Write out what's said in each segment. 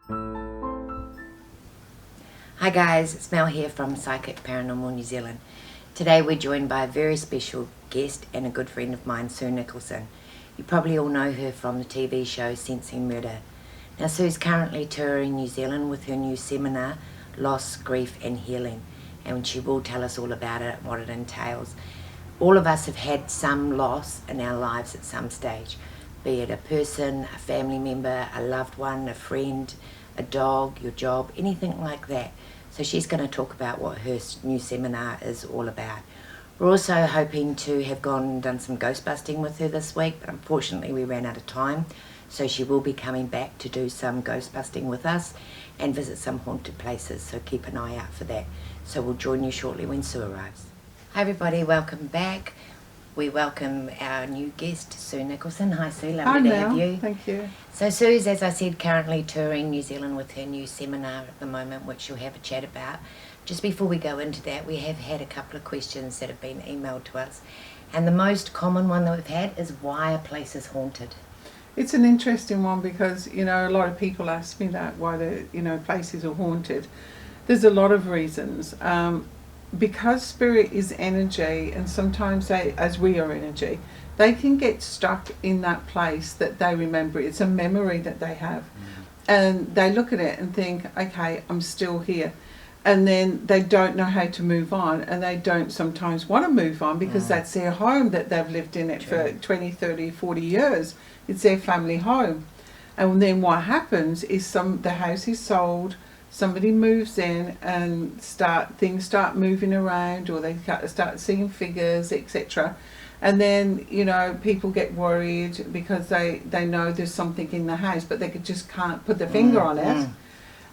Hi guys, it's Mel here from Psychic Paranormal New Zealand. Today we're joined by a very special guest and a good friend of mine, Sue Nicholson. You probably all know her from the TV show Sensing Murder. Now Sue's currently touring New Zealand with her new seminar, Loss, Grief and Healing, and she will tell us all about it and what it entails. All of us have had some loss in our lives at some stage, be it a person, a family member, a loved one, a friend, a dog, your job, anything like that. So she's going to talk about what her new seminar is all about. We're also hoping to have gone and done some ghost busting with her this week, but unfortunately we ran out of time. So she will be coming back to do some ghost busting with us and visit some haunted places, so keep an eye out for that. So we'll join you shortly when Sue arrives. Hi everybody, welcome back. We welcome our new guest, Sue Nicholson. Hi Sue, lovely to have you. Thank you. So Sue's, as I said, currently touring New Zealand with her new seminar at the moment, which she'll have a chat about. Just before we go into that, we have had a couple of questions that have been emailed to us. And the most common one that we've had is, why are places haunted? It's an interesting one because, a lot of people ask me that, why places are haunted. There's a lot of reasons. Because spirit is energy, and sometimes they, as we are energy, they can get stuck in that place that they remember. It's a memory that they have. And they look at it and think, okay, I'm still here. And then they don't know how to move on, and they don't sometimes want to move on because that's their home, that they've lived in it for 20, 30, 40 years. It's their family home. And then what happens is the house is sold, somebody moves in and things start moving around, or they start seeing figures, etc. And then, people get worried because they know there's something in the house, but they just can't put their finger on it.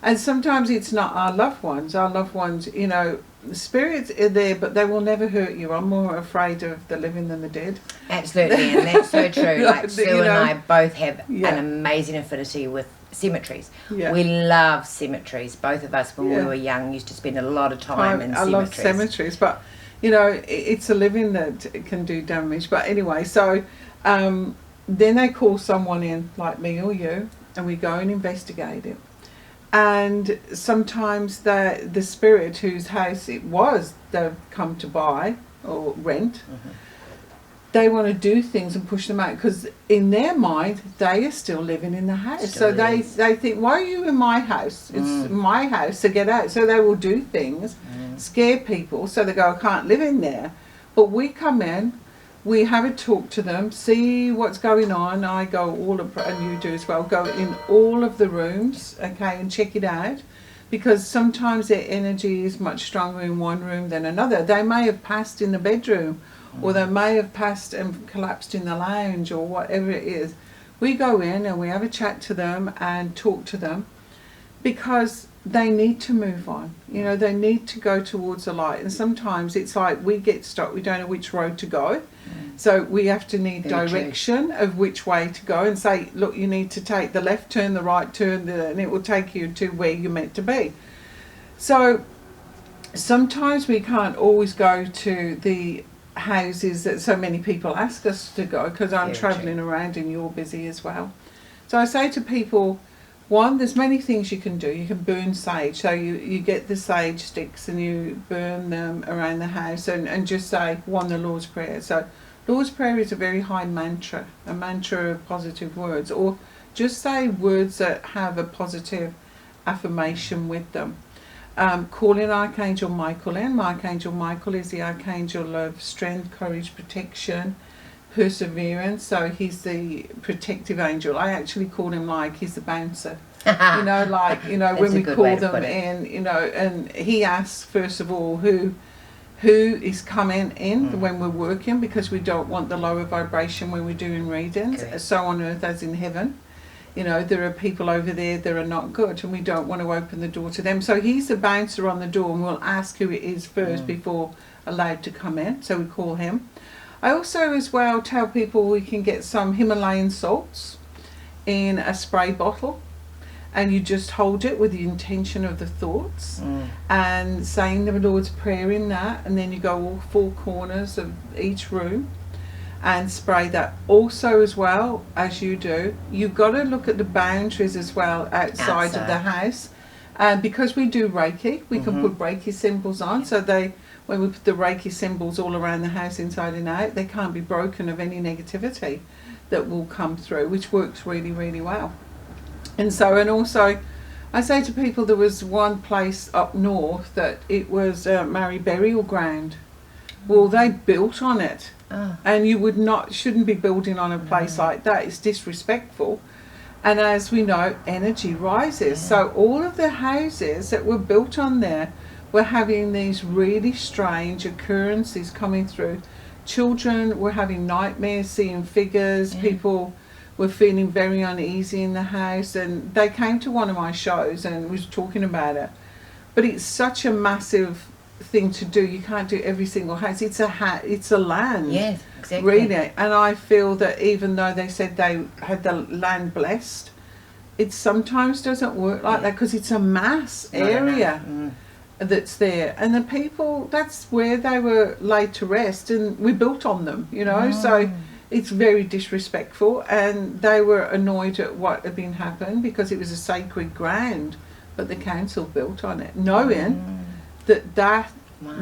And sometimes it's not our loved ones. Our loved ones, the spirits are there, but they will never hurt you. I'm more afraid of the living than the dead. Absolutely, and that's so true. Like Sue and I both have an amazing affinity with cemeteries. We love cemeteries. Both of us, when we were young, used to spend a lot of time in cemeteries. I love cemeteries, but it's a living that can do damage. But anyway, so then they call someone in, like me or you, and we go and investigate it. And sometimes the spirit whose house it was they've come to buy or rent, they want to do things and push them out, because in their mind they are still living in the house. So they think, why are you in my house? It's my house, so get out. So they will do things, scare people, so they go, I can't live in there. But we come in, we have a talk to them, see what's going on. I go and you do as well, go in all of the rooms, okay, and check it out, because sometimes their energy is much stronger in one room than another. They may have passed in the bedroom, or they may have passed and collapsed in the lounge, or whatever it is. We go in and we have a chat to them and talk to them, because they need to move on. They need to go towards the light. And sometimes it's like we get stuck, we don't know which road to go. So we have to need direction of which way to go, and say, look, you need to take the left turn, the right turn, and it will take you to where you're meant to be. So sometimes we can't always go to the houses that so many people ask us to go, because I'm travelling around and you're busy as well. So I say to people, one, there's many things you can do. You can burn sage. So you get the sage sticks and you burn them around the house, and just say, one, the Lord's Prayer. So Lord's Prayer is a very high mantra, a mantra of positive words, or just say words that have a positive affirmation with them. Call in Archangel Michael in. Archangel Michael is the archangel of strength, courage, protection, perseverance. So he's the protective angel. I actually call him he's the bouncer. When we call them in, and he asks first of all who is coming in when we're working, because we don't want the lower vibration when we're doing readings. So on earth as in heaven. There are people over there that are not good, and we don't want to open the door to them. So he's the bouncer on the door, and we'll ask who it is first before allowed to come in. So we call him. I also as well tell people we can get some Himalayan salts in a spray bottle, and you just hold it with the intention of the thoughts and saying the Lord's Prayer in that, and then you go all four corners of each room and spray that. Also, as well as you do, you've got to look at the boundaries as well outside of the house. And because we do Reiki, we can put Reiki symbols on. So when we put the Reiki symbols all around the house, inside and out, they can't be broken of any negativity that will come through, which works really, really well. And also, I say to people, there was one place up north that it was Maori burial ground. Well, they built on it. Oh. And you shouldn't be building on a place like that. It's disrespectful. And as we know, energy rises. Yeah. So all of the houses that were built on there were having these really strange occurrences coming through. Children were having nightmares, seeing figures. People were feeling very uneasy in the house. And they came to one of my shows and was talking about it. But it's such a massive thing to do. You can't do every single house. It's a land. Yes, exactly. Really. And I feel that even though they said they had the land blessed, it sometimes doesn't work like that, because it's a mass area that's there, and the people, that's where they were laid to rest, and we built on them, so it's very disrespectful. And they were annoyed at what had been happened, because it was a sacred ground, but the council built on it, knowing that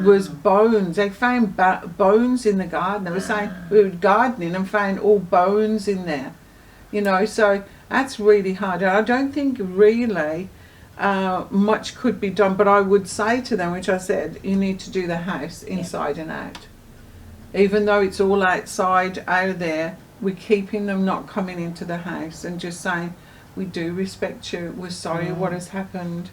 was bones. They found bones in the garden. They were saying we were gardening and found all bones in there, so that's really hard. And I don't think really much could be done, but I would say to them, which I said, you need to do the house inside and out. Even though it's all outside, out there, we're keeping them not coming into the house, and just saying, we do respect you, we're sorry what has happened,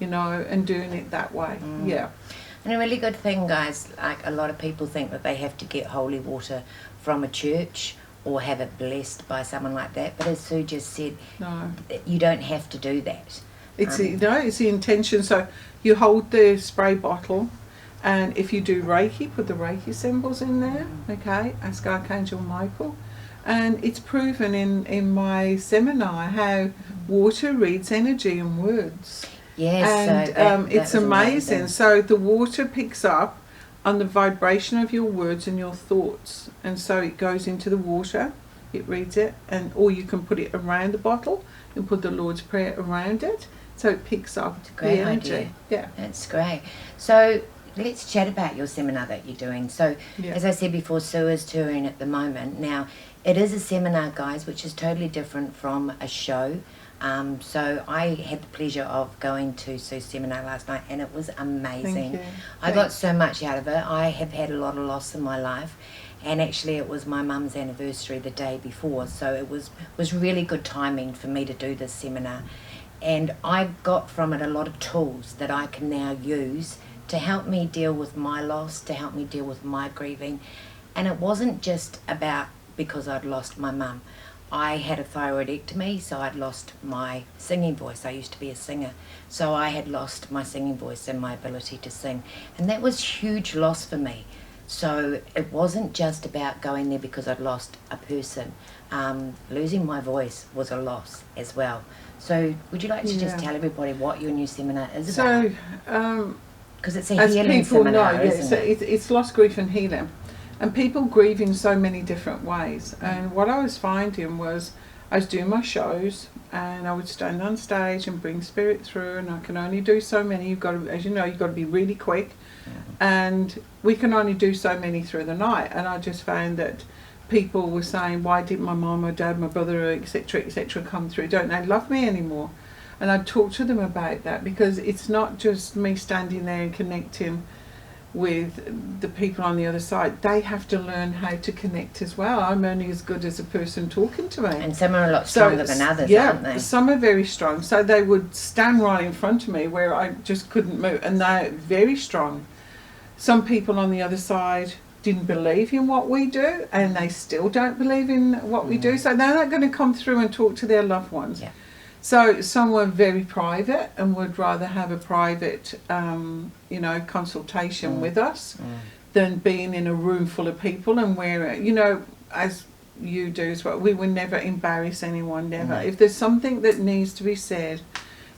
and doing it that way. And a really good thing, guys, like a lot of people think that they have to get holy water from a church or have it blessed by someone like that, but as Sue just said, no, you don't have to do that. It's the intention. So you hold the spray bottle, and if you do Reiki, put the Reiki symbols in there, okay, ask Archangel Michael. And it's proven in my seminar how water reads energy and words. Yes, and it's amazing. So the water picks up on the vibration of your words and your thoughts, and so it goes into the water, it reads it, or you can put it around the bottle and put the Lord's Prayer around it, so it picks up it's a great the energy. Idea. Yeah, that's great. So let's chat about your seminar that you're doing. So as I said before, Sue is touring at the moment. Now it is a seminar, guys, which is totally different from a show. So I had the pleasure of going to Sue's seminar last night, and it was amazing. Thank you. I got so much out of it. I have had a lot of loss in my life, and actually it was my mum's anniversary the day before, so it was really good timing for me to do this seminar. And I got from it a lot of tools that I can now use to help me deal with my loss, to help me deal with my grieving. And it wasn't just about because I'd lost my mum. I had a thyroidectomy, so I'd lost my singing voice. I used to be a singer, so I had lost my singing voice and my ability to sing, and that was huge loss for me. So it wasn't just about going there because I'd lost a person. Losing my voice was a loss as well. So would you like to just tell everybody what your new seminar is about? So, because it's a healing seminar, isn't it? It's loss, grief and healing. And people grieve in so many different ways. And what I was finding was, I was doing my shows, and I would stand on stage and bring spirit through, and I can only do so many. You've got to, as you know, you've got to be really quick, and we can only do so many through the night. And I just found that people were saying, why didn't my mum, my dad, my brother, etc., come through? Don't they love me anymore? And I'd talk to them about that, because it's not just me standing there and connecting with the people on the other side. They have to learn how to connect as well. I'm only as good as a person talking to me. And some are a lot stronger than others, aren't they? Some are very strong. So they would stand right in front of me where I just couldn't move, and they're very strong. Some people on the other side didn't believe in what we do, and they still don't believe in what we do, so they're not going to come through and talk to their loved ones. Yeah. So some were very private and would rather have a private, consultation with us than being in a room full of people, and where, as you do as well, we will never embarrass anyone, never. If there's something that needs to be said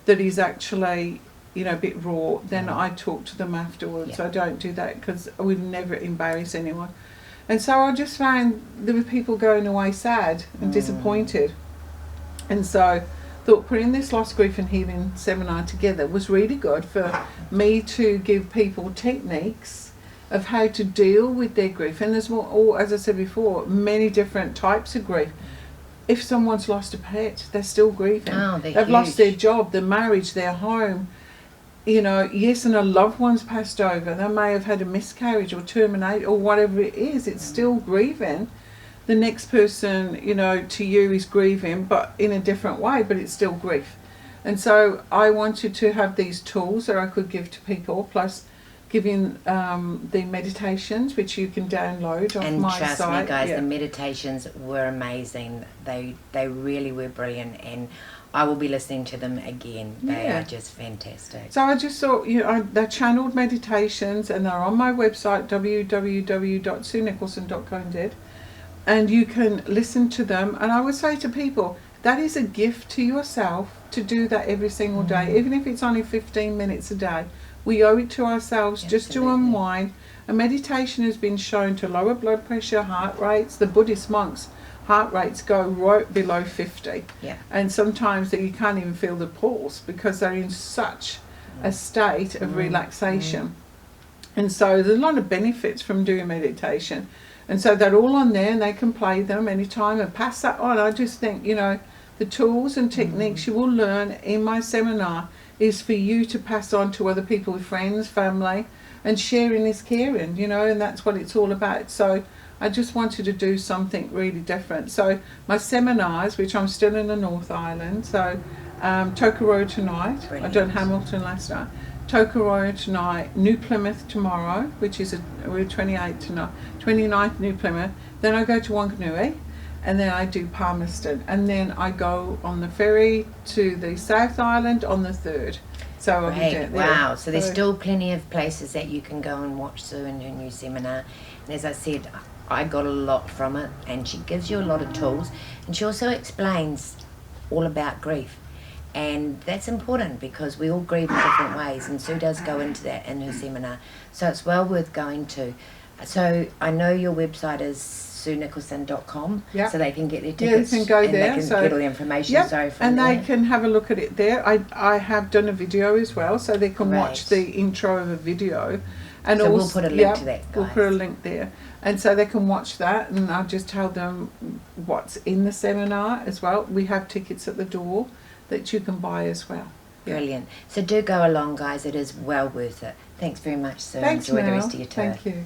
that is actually, a bit raw, then I talk to them afterwards. I don't do that, because I would never embarrass anyone. And so I just found there were people going away sad and disappointed. And so thought putting this loss, grief and healing seminar together was really good for me to give people techniques of how to deal with their grief. And there's more, or as I said before, many different types of grief. If someone's lost a pet, they're still grieving. Oh, They've lost their job, their marriage, their home. You know, yes, and a loved one's passed over. They may have had a miscarriage or terminate or whatever it is. It's still grieving. The next person, you know, to you is grieving, but in a different way, but it's still grief. And so I wanted to have these tools that I could give to people, plus giving the meditations, which you can download off my site. And trust me, guys, the meditations were amazing. They really were brilliant, and I will be listening to them again. They are just fantastic. So I just thought, you know, they're channeled meditations, and they're on my website, www.suenicholson.co.nz, and you can listen to them. And I would say to people, that is a gift to yourself to do that every single day, even if it's only 15 minutes a day. We owe it to ourselves just to unwind. A meditation has been shown to lower blood pressure, heart rates. The Buddhist monks' heart rates go right below 50. Yeah. And sometimes you can't even feel the pulse because they're in such a state of relaxation. And so there's a lot of benefits from doing meditation. And so they're all on there, and they can play them anytime and pass that on. I just think, you know, the tools and techniques you will learn in my seminar is for you to pass on to other people, friends, family, and sharing is caring, you know, and that's what it's all about. So I just wanted to do something really different. So my seminars, which I'm still in the North Island, so Tokoroa tonight, I've done Hamilton last night, Tokoroa tonight, New Plymouth tomorrow, which is we're 28th tonight, 29th New Plymouth, then I go to Wanganui, and then I do Palmerston, and then I go on the ferry to the South Island on the 3rd. So I'll be doing it there. Wow, so there's still plenty of places that you can go and watch Sue in her new seminar. And as I said, I got a lot from it, and she gives you a lot of tools, and she also explains all about grief. And that's important because we all grieve in different ways, and Sue does go into that in her seminar. So it's well worth going to. So I know your website is suenicholson.com, so they can get their tickets. Yeah, they can go there. They can get all the information. Yep, from and there. they can have a look at it there. I have done a video as well, so they can watch the intro of a video. And so also, we'll put a link to that, guys. We'll put a link there. And so they can watch that, and I'll just tell them what's in the seminar as well. We have tickets at the door that you can buy as well. Brilliant. So do go along, guys. It is well worth it. Thanks very much, Sue. Thanks, Enjoy Mel. the rest of your tour. Thank you.